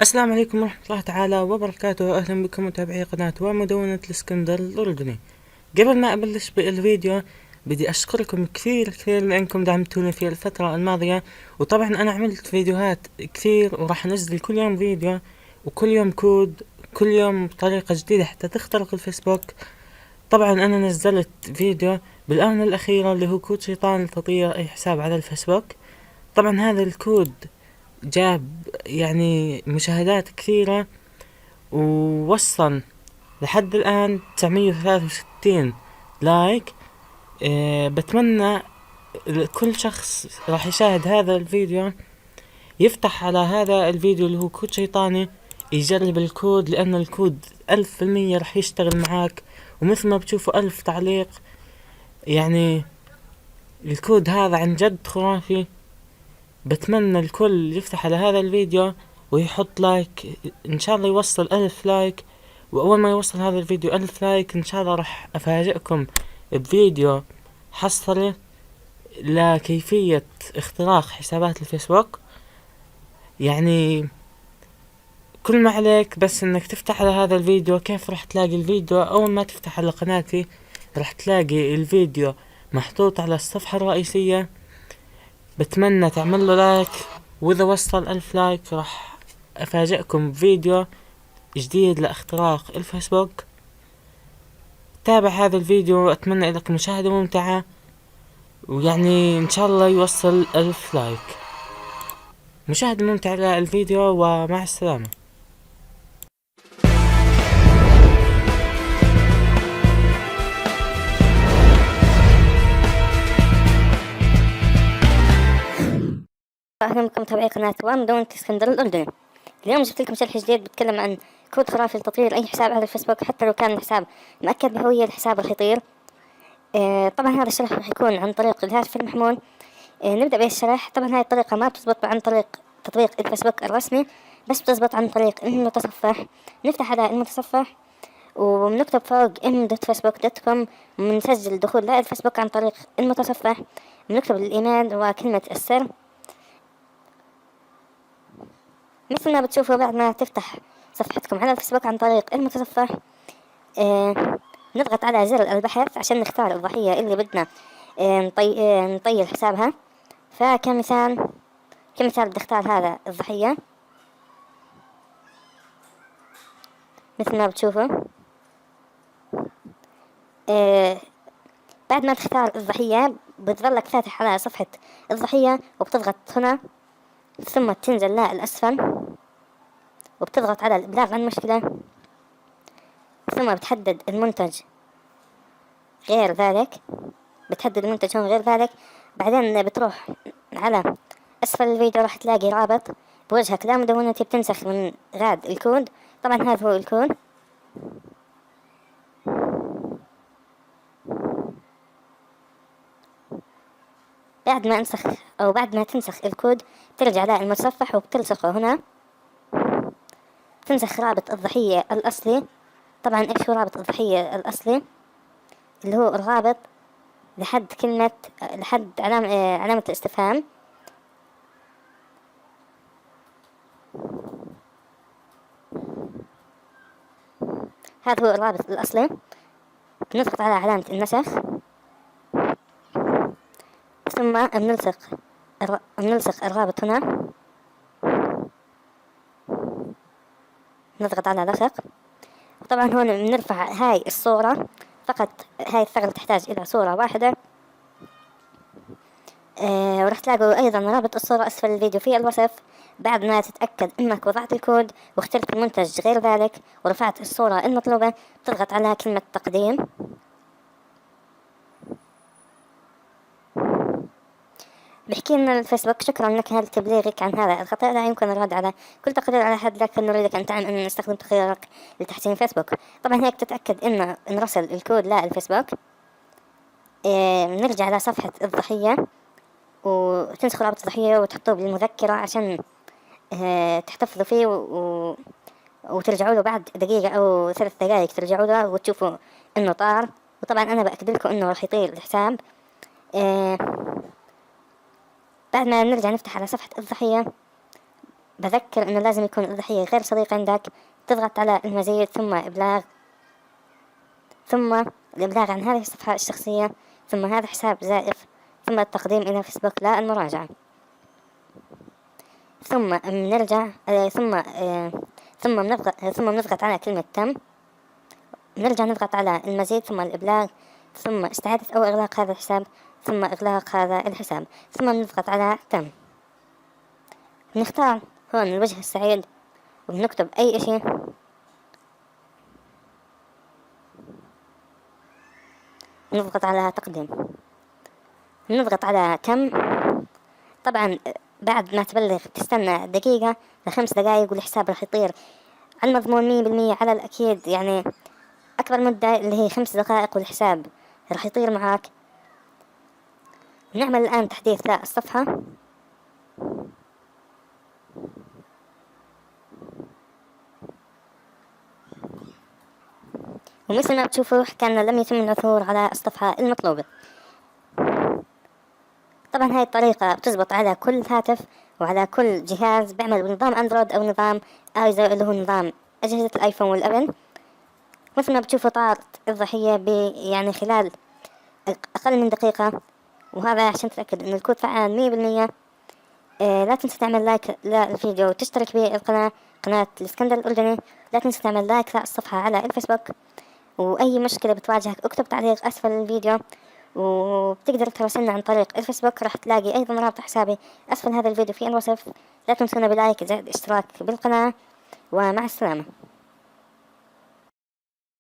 السلام عليكم ورحمة الله تعالى وبركاته. أهلا بكم متابعي قناة ومدونة الإسكندر الأردني. قبل ما أبلش بالفيديو بدي أشكركم كثير لأنكم دعمتوني في الفترة الماضية، وطبعا أنا عملت فيديوهات كثير وراح أنزل كل يوم فيديو وكل يوم كود، كل يوم طريقة جديدة حتى تخترق الفيسبوك. طبعا أنا نزلت فيديو بالآونة الأخيرة اللي هو كود شيطان لتطوير أي حساب على الفيسبوك. طبعا هذا الكود جاب يعني مشاهدات كثيرة، ووصل لحد الآن 963 لايك. بتمنى كل شخص راح يشاهد هذا الفيديو يفتح على هذا الفيديو اللي هو كود شيطاني، يجرب الكود، لأن الكود 1000% راح يشتغل معاك. ومثل ما بتشوفوا 1000 تعليق، يعني الكود هذا عن جد خرافي. بتمنى الكل يفتح على هذا الفيديو ويحط لايك، ان شاء الله يوصل 1000 لايك. واول ما يوصل هذا الفيديو 1000 لايك ان شاء الله راح افاجئكم بفيديو حصري لكيفية اختراق حسابات الفيسبوك. يعني كل ما عليك بس انك تفتح على هذا الفيديو. كيف راح تلاقي الفيديو؟ اول ما تفتح على قناتي راح تلاقي الفيديو محطوط على الصفحة الرئيسية. بتمنى تعمل له لايك، واذا وصل 1000 لايك راح افاجئكم بفيديو جديد لاختراق الفيسبوك. تابع هذا الفيديو، اتمنى لك مشاهدة ممتعة، ويعني ان شاء الله يوصل 1000 لايك. مشاهدة ممتعة للفيديو ومع السلامة. أهلا بكم متابعي قناة ومدونة الإسكندر الأردني. اليوم جبت لكم شرح جديد بتكلم عن كود خرافي لتطوير أي حساب على الفيسبوك، حتى لو كان الحساب مؤكد بهوية الحساب راح يطير. طبعا هذا الشرح راح يكون عن طريق الهاتف المحمول. نبدأ بالشرح. طبعا هاي الطريقة ما بتزبط عن طريق تطبيق الفيسبوك الرسمي، بس بتزبط عن طريق المتصفح. نفتح على المتصفح وبنكتب فوق m.facebook.com، وبنسجل دخول للفيسبوك عن طريق المتصفح. بنكتب الإيميل وكلمة السر. مثل ما بتشوفوا بعد ما تفتح صفحتكم على الفيسبوك عن طريق المتصفح، نضغط على زر البحث عشان نختار الضحية اللي بدنا نطير حسابها. فكمثال بدي اختار هذا الضحية. مثل ما بتشوفوا، بعد ما تختار الضحية بتظلك فاتح على صفحة الضحية، وبتضغط هنا ثم تنزل للأسفل وبتضغط على الإبلاغ عن مشكلة، ثم بتحدد المنتج غير ذلك. بتحدد المنتج هون غير ذلك. بعدين بتروح على أسفل الفيديو راح تلاقي رابط بوجهك لمدونتي، بتنسخ من غاد الكود. طبعا هذا هو الكود. بعد ما تنسخ الكود ترجع للمتصفح وبتلصقه هنا. تنسخ رابط الضحية الأصلي. طبعا إيش هو رابط الضحية الأصلي؟ اللي هو الرابط لحد علامة الاستفهام. هذا هو الرابط الأصلي. بنضغط على علامة النسخ، ثم بنلصق الرابط هنا. نضغط على لصق. طبعا هون بنرفع هاي الصورة فقط. هاي الثغرة تحتاج إلى صورة واحدة. وراح تلاقوا أيضا رابط الصورة أسفل الفيديو في الوصف. بعد ما تتأكد إنك وضعت الكود واخترت المنتج غير ذلك ورفعت الصورة المطلوبة، تضغط على كلمة تقديم. بحكي لنا الفيسبوك: شكرا لك على تبليغك عن هذا الخطأ، لا يمكن الرد على كل تقرير على حد، لكن نريدك أن تعلم أن نستخدم تقريرك لتحسين فيسبوك. طبعا هيك تتأكد إن نرسل الكود للفيسبوك. نرجع لصفحة الضحية وتنسخوا رابط الضحية وتحطوه بالمذكرة عشان تحتفظوا فيه وترجعوا له بعد دقيقة أو 3 دقائق. ترجعوا له وتشوفوا إنه طار. وطبعا أنا بأكد لكم إنه راح يطير الحساب. بعد ما نرجع نفتح على صفحة الضحية بذكر انه لازم يكون الضحية غير صديق عندك، تضغط على المزيد ثم ابلاغ، ثم الابلاغ عن هذه الصفحة الشخصية، ثم هذا حساب زائف، ثم التقديم الى فيسبوك لا المراجعة. ثم بنرجع ثم بنضغط على كلمة تم، نرجع نضغط على المزيد ثم الإبلاغ، ثم استعادة أو إغلاق هذا الحساب، ثم إغلاق هذا الحساب، ثم نضغط على تم. نختار هون الوجه السعيد وبنكتب أي إشي، نضغط على تقديم، نضغط على تم. طبعا بعد ما تبلغ تستنى دقيقة ل5 دقايق والحساب راح يطير على المضمون 100% على الأكيد، يعني أكبر مدة اللي هي 5 دقائق والحساب راح يطير معاك. نعمل الآن تحديث للصفحة، ومثل ما بتشوفوا حكى لم يتم العثور على الصفحة المطلوبة. طبعا هاي الطريقة بتزبط على كل هاتف وعلى كل جهاز بيعمل بنظام اندرويد او نظام ايزو اللي هو نظام اجهزة الايفون والابل. مثل ما بتشوفوا طارت الضحية يعني خلال اقل من دقيقة، وهذا عشان تتأكد ان الكود فعال 100%. لا تنسى تعمل لايك للفيديو وتشترك بالقناة، قناة الاسكندر الأردني. لا تنسى تعمل لايك للصفحة على الفيسبوك، وأي مشكلة بتواجهك اكتب تعليق أسفل الفيديو، وبتقدر تراسلنا عن طريق الفيسبوك. راح تلاقي أيضا رابط حسابي أسفل هذا الفيديو في الوصف. لا تنسونا بلايك زائد اشتراك بالقناة، ومع السلامة.